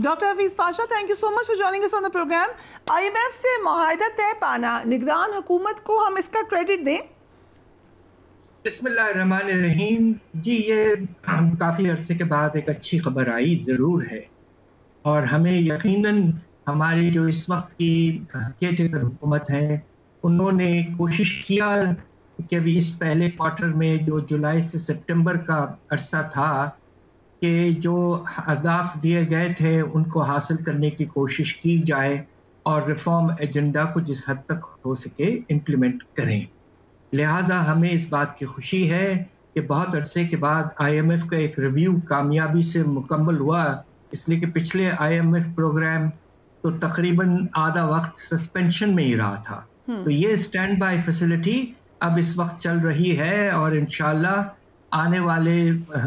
Doctor Hafeez Pasha, thank you so much for joining us on the program. IMF سے معاہدہ طے پانا, نگران حکومت کو ہم اس کا کریڈٹ دیں؟ بسم اللہ الرحمن الرحیم. جی, یہ کافی عرصے کے بعد ایک اچھی خبر آئی ضرور ہے, اور ہمیں یقیناً ہماری جو اس وقت کی کیئر حکومت ہے انہوں نے کوشش کیا کہ بھی اس پہلے کوارٹر میں جو جولائی سے سپٹمبر کا عرصہ تھا کہ جو اہداف دیے گئے تھے ان کو حاصل کرنے کی کوشش کی جائے اور ریفارم ایجنڈا کو جس حد تک ہو سکے امپلیمنٹ کریں. لہٰذا ہمیں اس بات کی خوشی ہے کہ بہت عرصے کے بعد IMF کا ایک ریویو کامیابی سے مکمل ہوا, اس لیے کہ پچھلے IMF پروگرام تو تقریباً آدھا وقت سسپینشن میں ہی رہا تھا. تو یہ اسٹینڈ بائی فیسلٹی اب اس وقت چل رہی ہے, اور انشاءاللہ آنے والے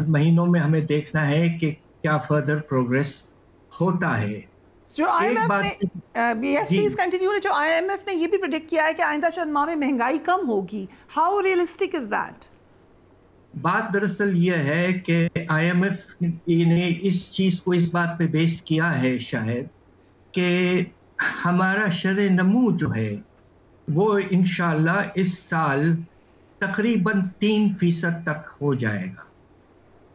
مہینوں میں ہمیں دیکھنا ہے کہ کیا فردر پروگریس ہوتا ہے. جو IMF نے یہ بھی پریڈکٹ کیا ہے کہ آئندہ چند ماہ میں مہنگائی کم ہوگی. How realistic is that? بات دراصل یہ ہے کہ IMF نے اس چیز کو اس بات پہ بیس کیا ہے شاید کہ ہمارا شرح نمو جو ہے وہ انشاءاللہ اس سال تقریباً 3% تک ہو جائے گا,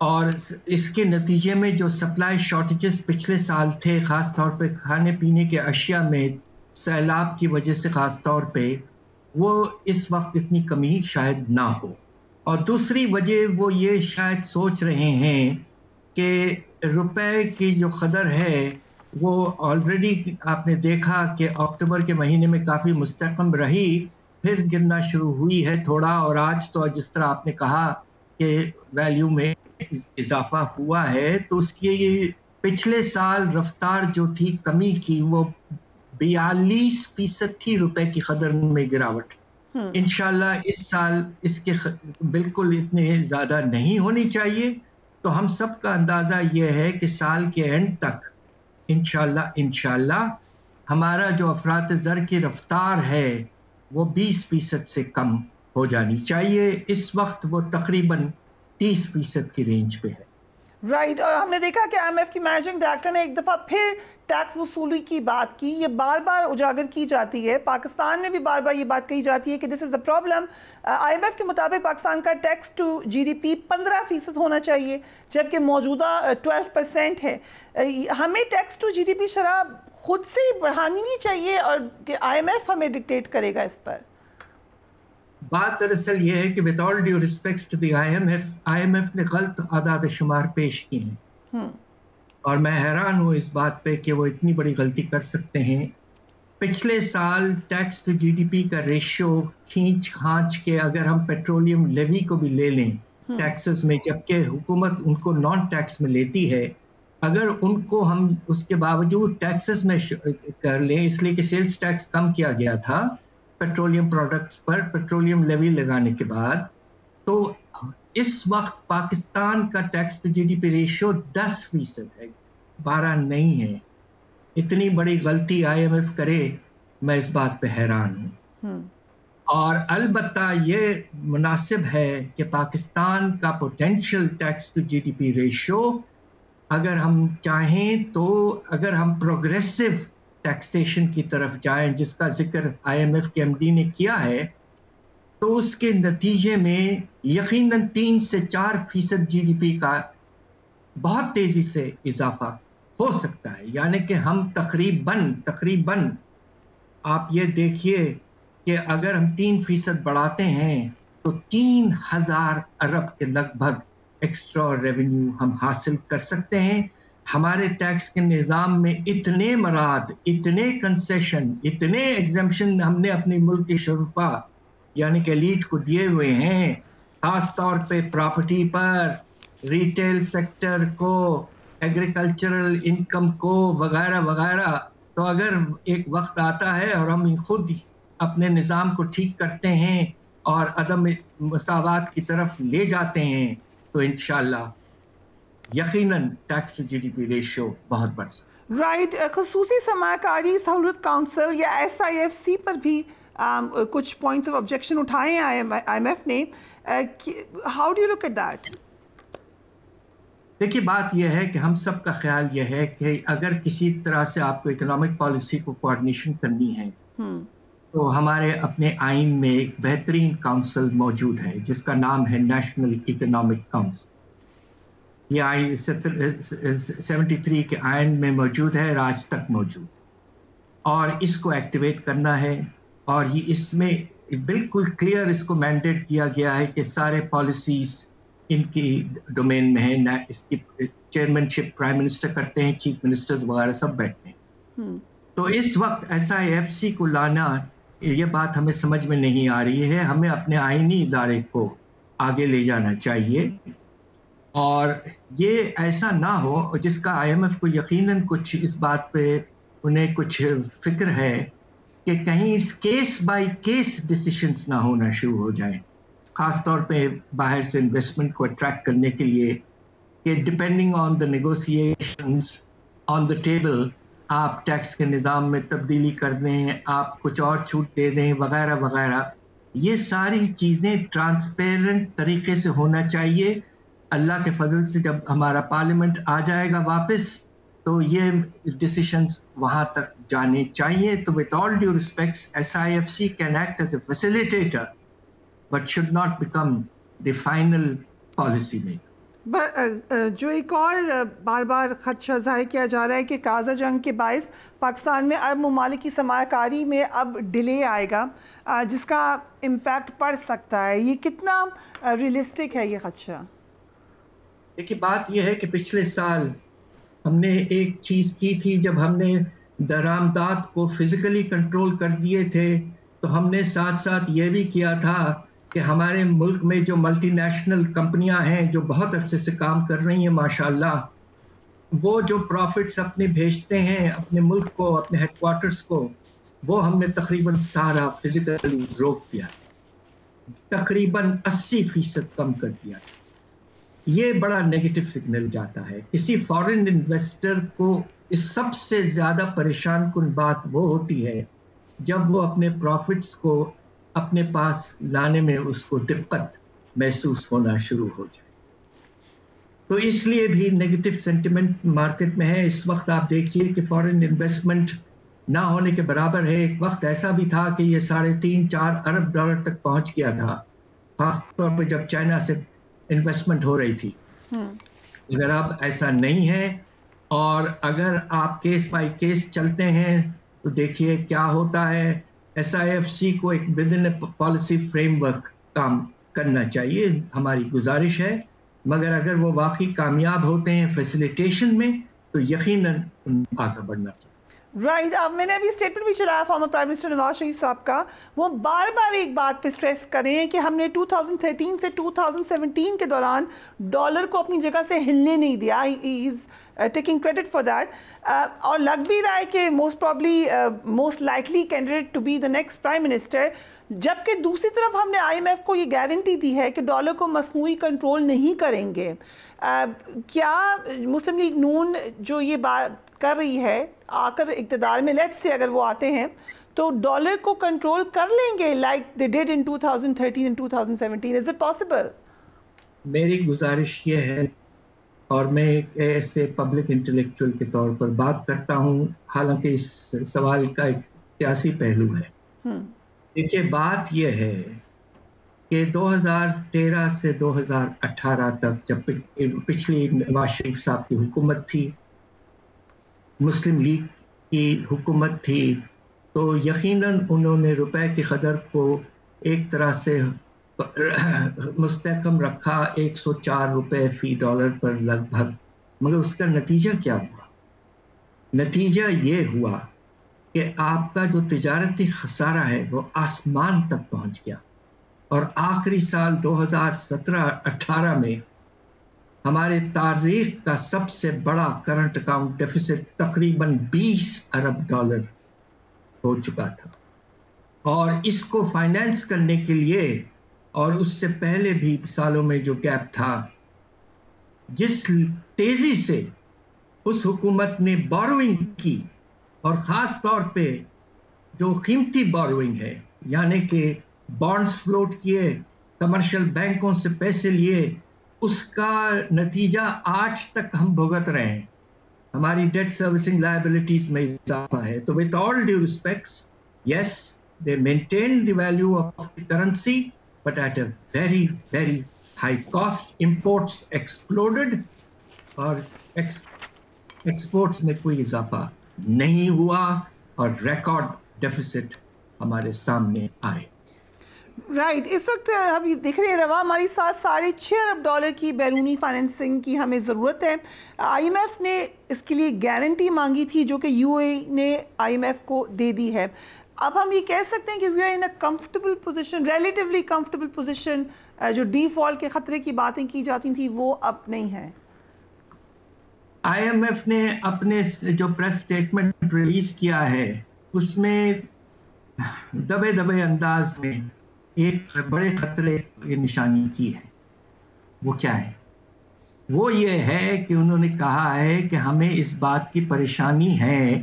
اور اس کے نتیجے میں جو سپلائی شارٹیجز پچھلے سال تھے خاص طور پہ کھانے پینے کے اشیاء میں سیلاب کی وجہ سے خاص طور پہ, وہ اس وقت اتنی کمی شاید نہ ہو. اور دوسری وجہ وہ یہ شاید سوچ رہے ہیں کہ روپے کی جو قدر ہے وہ آلریڈی آپ نے دیکھا کہ اکتوبر کے مہینے میں کافی مستحکم رہی, پھر گرنا شروع ہوئی ہے تھوڑا, اور آج تو جس طرح آپ نے کہا کہ ویلیو میں اضافہ ہوا ہے, تو اس کی پچھلے سال رفتار جو تھی کمی کی وہ 42% تھی روپے کی قدر میں گراوٹ. انشاءاللہ اس سال اس کے بالکل اتنے زیادہ نہیں ہونی چاہیے. تو ہم سب کا اندازہ یہ ہے کہ سال کے اینڈ تک انشاءاللہ ہمارا جو افراط زر کی رفتار ہے وہ 20% سے کم ہو جانی چاہیے. اس وقت وہ تقریباً 30% کی رینج پہ ہے. رائٹ, اور ہم نے دیکھا کہ IMF کی مینیجنگ ڈائریکٹر نے ایک دفعہ پھر ٹیکس وصولی کی بات کی. یہ بار بار اجاگر کی جاتی ہے, پاکستان میں بھی بار بار یہ بات کہی جاتی ہے کہ دس از دا پرابلم. IMF کے مطابق پاکستان کا ٹیکس ٹو GDP 15% ہونا چاہیے, جبکہ موجودہ 12% ہے. ہمیں ٹیکس ٹو GDP شرح خود سے ہی بڑھانی نہیں چاہیے, اور کہ IMF ہمیں ڈکٹیٹ کرے گا اس پر؟ بات دراصل یہ ہے کہ with all due respects to the IMF نے غلط اعداد شمار پیش کی ہیں, اور میں حیران ہوں اس بات پہ کہ وہ اتنی بڑی غلطی کر سکتے ہیں. پچھلے سال ٹیکس ٹو GDP کا ریشو کھینچ کھانچ کے اگر ہم پیٹرولیم لیوی کو بھی لے لیں ٹیکسز میں, جبکہ حکومت ان کو نان ٹیکس میں لیتی ہے, اگر ان کو ہم اس کے باوجود ٹیکسز میں کر لیں, اس لیے کہ سیلز ٹیکس کم کیا گیا تھا پیٹرولیم پروڈکٹس پر پیٹرولیم لیوی لگانے کے بعد, تو اس وقت پاکستان کا ٹیکس ٹو GDP ریشو 10% ہے, 12 نہیں ہے. اتنی بڑی غلطی IMF کرے, میں اس بات پہ حیران ہوں. اور البتہ یہ مناسب ہے کہ پاکستان کا potential tax to GDP ratio اگر ہم چاہیں تو اگر ہم پروگریسو ٹیکسیشن کی طرف جائیں, جس کا ذکر IMF کے MD نے کیا ہے, تو اس کے نتیجے میں یقیناً 3 سے 4% GDP کا بہت تیزی سے اضافہ ہو سکتا ہے. یعنی کہ ہم تقریباً آپ یہ دیکھیے کہ اگر ہم 3% بڑھاتے ہیں تو 3000 ارب کے لگ بھگ ایکسٹرا ریونیو ہم حاصل کر سکتے ہیں. ہمارے ٹیکس کے نظام میں اتنے مراد, اتنے کنسیشن, اتنے ایگزمپشن ہم نے اپنے ملک کے شرفا یعنی کہ ایلیٹ کو دیے ہوئے ہیں, خاص طور پہ پراپرٹی پر, ریٹیل سیکٹر کو, ایگریکلچرل انکم کو وغیرہ وغیرہ. تو اگر ایک وقت آتا ہے اور ہم خود اپنے نظام کو ٹھیک کرتے ہیں اور عدم مساوات کی طرف لے جاتے ہیں, تو انشاءاللہ یقیناً ٹیکس ٹو GDP ریشو بہت بڑھ سکتا ہے. رائٹ, خصوصی سرمایہ کاری سہولت کونسل یا SIFC پر بھی کچھ پوائنٹس آف آبجیکشن اٹھائے ہیں IMF نے. How do you look at that? دیکھیے بات یہ ہے کہ ہم سب کا خیال یہ ہے کہ اگر کسی طرح سے آپ کو اکنامک پالیسی کو کوآرڈینیشن کرنی ہے تو ہمارے اپنے آئین میں ایک بہترین کونسل موجود ہے جس کا نام ہے نیشنل اکنامک کونسل. یہ آئین 73 کے آئین میں موجود ہے، آج تک موجود ہے، اور اس کو ایکٹیویٹ کرنا ہے. اور یہ اس میں بالکل کلیئر اس کو مینڈیٹ دیا گیا ہے کہ سارے پالیسیز ان کی ڈومین میں ہے. اس کی چیئرمین شپ پرائم منسٹر کرتے ہیں، چیف منسٹرز وغیرہ سب بیٹھتے ہیں. تو اس وقت SIFC کو لانا، یہ بات ہمیں سمجھ میں نہیں آ رہی ہے. ہمیں اپنے آئینی ادارے کو آگے لے جانا چاہیے اور یہ ایسا نہ ہو جس کا IMF کو یقیناً کچھ اس بات پہ انہیں کچھ فکر ہے کہ کہیں کیس بائی کیس ڈیسیشنز نہ ہونا شروع ہو جائیں، خاص طور پہ باہر سے انویسٹمنٹ کو اٹریکٹ کرنے کے لیے، کہ depending on the negotiations on the table آپ ٹیکس کے نظام میں تبدیلی کر دیں، آپ کچھ اور چھوٹ دے دیں وغیرہ وغیرہ. یہ ساری چیزیں ٹرانسپیرنٹ طریقے سے ہونا چاہیے. اللہ کے فضل سے جب ہمارا پارلیمنٹ آ جائے گا واپس تو یہ ڈیسیشنز وہاں تک جانے چاہیے. تو with all due respects, SIFC can act as a facilitator but should not become the final policy maker. جو ایک اور بار بار خدشہ ظاہر کیا جا رہا ہے کہ غزہ جنگ کے باعث پاکستان میں عرب ممالک کی سرمایہ کاری میں اب ڈیلے آئے گا جس کا امپیکٹ پڑ سکتا ہے، یہ کتنا ریئلسٹک ہے یہ خدشہ؟ دیکھیے بات یہ ہے کہ پچھلے سال ہم نے ایک چیز کی تھی، جب ہم نے درآمدات کو فزیکلی کنٹرول کر دیے تھے تو ہم نے ساتھ ساتھ یہ بھی کیا تھا کہ ہمارے ملک میں جو ملٹی نیشنل کمپنیاں ہیں جو بہت عرصے سے کام کر رہی ہیں ماشاءاللہ، وہ جو پروفٹس اپنے بھیجتے ہیں اپنے ملک کو، اپنے ہیڈ کوارٹرز کو، وہ ہم نے تقریباً سارا فزیکلی روک دیا، تقریباً 80% کم کر دیا. یہ بڑا نیگیٹو سگنل جاتا ہے. کسی فارن انویسٹر کو اس سب سے زیادہ پریشان کن بات وہ ہوتی ہے جب وہ اپنے پروفٹس کو اپنے پاس لانے میں اس کو دقت محسوس ہونا شروع ہو جائے. تو اس لیے بھی نیگیٹو سینٹیمنٹ مارکیٹ میں ہے. اس وقت آپ دیکھیے کہ فارن انویسٹمنٹ نہ ہونے کے برابر ہے. ایک وقت ایسا بھی تھا کہ یہ 3.5-4 ارب ڈالر تک پہنچ گیا تھا، خاص طور پہ جب چائنا سے انویسٹمنٹ ہو رہی تھی. اگر اب ایسا نہیں ہے اور اگر آپ کیس بائی کیس چلتے ہیں تو دیکھیے کیا ہوتا ہے. SIFC کو ایک ودن پالیسی فریم ورک کام کرنا چاہیے، ہماری گزارش ہے. مگر اگر وہ واقعی کامیاب ہوتے ہیں فیسیلیٹیشن میں تو یقیناً آگے بڑھنا چاہیے. رائٹ. اب میں نے ابھی اسٹیٹمنٹ بھی چلایا former prime minister Nawaz Sharif صاحب کا، وہ بار بار ایک بات پہ اسٹریس کریں کہ ہم نے 2013 سے 2017 کے دوران ڈالر کو اپنی جگہ سے ہلنے نہیں دیا. He is taking credit for that. اور لگ بھی رہا ہے کہ most likely candidate to be the next prime minister, جبکہ دوسری طرف ہم نے IMF کو یہ گارنٹی دی ہے کہ ڈالر کو مصنوعی کنٹرول نہیں کریں گے. کیا مسلم لیگ نون جو یہ بات کر رہی ہے آ کر اقتدار میں، لیٹ سے اگر وہ آتے ہیں تو ڈالر کو کنٹرول کر لیں گے like they did in 2013 and 2017؟ Is it possible? میری گزارش یہ ہے، اور میں ایک ایسے پبلک انٹلیکچوئل کے طور پر بات کرتا ہوں، حالانکہ اس سوال کا ایک سیاسی پہلو ہے. دیکھیے بات یہ ہے کہ 2013 سے 2018 تک جب پچھلی نواز شریف صاحب کی حکومت تھی، مسلم لیگ کی حکومت تھی، تو یقیناً انہوں نے روپے کی قدر کو ایک طرح سے مستحکم رکھا 104 روپے فی ڈالر پر لگ بھگ. مگر اس کا نتیجہ کیا ہوا؟ نتیجہ یہ ہوا کہ آپ کا جو تجارتی خسارہ ہے وہ آسمان تک پہنچ گیا. اور آخری سال 2017-18 میں ہمارے تاریخ کا سب سے بڑا کرنٹ اکاؤنٹ ڈیفیسٹ تقریباً 20 ارب ڈالر ہو چکا تھا. اور اس کو فائنینس کرنے کے لیے، اور اس سے پہلے بھی سالوں میں جو گیپ تھا، جس تیزی سے اس حکومت نے بوروئنگ کی، اور خاص طور پہ جو قیمتی بوروئنگ ہے، یعنی کہ بانڈز فلوٹ کیے، کمرشل بینکوں سے پیسے لیے، اس کا نتیجہ آج تک ہم بھگت رہے ہیں. ہماری ڈیٹ سروسنگ لائبلٹیز میں اضافہ ہے. تو with all due respects, yes, they maintain the value of the currency, but at a very, very high cost. Imports exploded اور ایکسپورٹس میں کوئی اضافہ نہیں ہوا اور ریکارڈ ڈیفیسٹ ہمارے سامنے آئے. رائٹ. اس وقت اب دیکھ رہے ہیں روا ہماری ساتھ $6.5 ارب کی بیرونی فائنینسنگ کی ہمیں ضرورت ہے. آئی ایم ایف نے اس کے لیے گارنٹی مانگی تھی جو کہ یو اے نے آئی ایم ایف کو دے دی ہے. اب ہم یہ کہہ سکتے ہیں کہ we are in a comfortable position, relatively comfortable position. جو ڈیفالٹ کے خطرے کی باتیں کی جاتی تھیں وہ اب نہیں ہیں. آئی ایم ایف نے اپنے جو پریس سٹیٹمنٹ ریلیز کیا ہے اس میں دبے دبے انداز میں ایک بڑے خطرے کی نشانی کی ہے. وہ کیا ہے؟ وہ یہ ہے کہ انہوں نے کہا ہے کہ ہمیں اس بات کی پریشانی ہے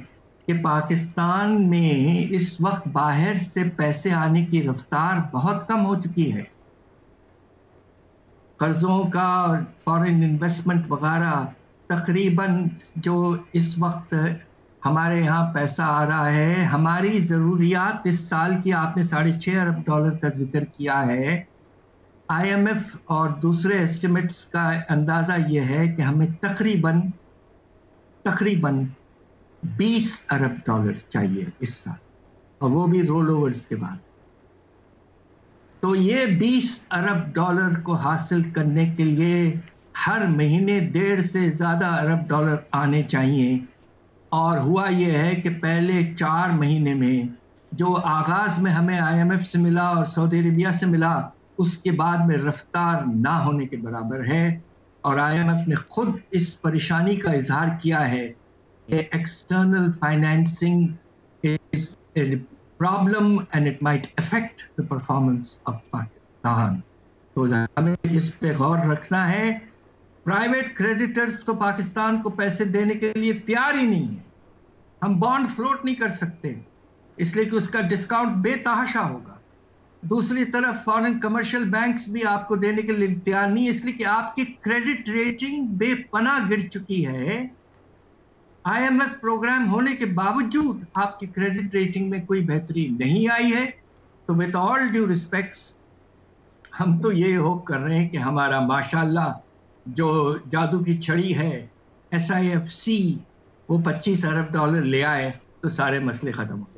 کہ پاکستان میں اس وقت باہر سے پیسے آنے کی رفتار بہت کم ہو چکی ہے. قرضوں کا فارن انویسٹمنٹ وغیرہ تقریباً جو اس وقت ہمارے یہاں پیسہ آ رہا ہے, ہماری ضروریات اس سال کی آپ نے $6.5 ارب کا ذکر کیا ہے. آئی ایم ایف اور دوسرے ایسٹیمیٹس کا اندازہ یہ ہے کہ ہمیں تقریباً $20 ارب چاہیے اس سال, اور وہ بھی رول اوورز کے بعد. تو یہ $20 ارب کو حاصل کرنے کے لیے ہر مہینے 1.5 سے زیادہ ارب آنے چاہیے. اور ہوا یہ ہے کہ پہلے 4 مہینے میں جو آغاز میں ہمیں آئی ایم ایف سے ملا اور سعودی عربیہ سے ملا, اس کے بعد میں رفتار نہ ہونے کے برابر ہے. اور آئی ایم ایف نے خود اس پریشانی کا اظہار کیا ہے کہ external financing is a problem and it might affect the performance of Pakistan. تو ہمیں اس پہ غور رکھنا ہے. پرائیویٹ کریڈیٹرز تو پاکستان کو پیسے دینے کے لیے تیار ہی نہیں ہے. ہم بانڈ فلوٹ نہیں کر سکتے اس لیے کہ اس کا ڈسکاؤنٹ بے تحاشا ہوگا. دوسری طرف فارن کمرشل بینکس بھی آپ کو دینے کے لیے تیار نہیں, اس لیے کہ آپ کی کریڈٹ ریٹنگ بے پناہ گر چکی ہے. آئی ایم ایف پروگرام ہونے کے باوجود آپ کی کریڈٹ ریٹنگ میں کوئی بہتری نہیں آئی ہے. تو with all due respects ہم تو یہ ہوپ کر رہے ہیں کہ ہمارا ماشاءاللہ جو جادو کی چھڑی ہے SIFC وہ $25 ارب لے آئے تو سارے مسئلے ختم ہو گئے.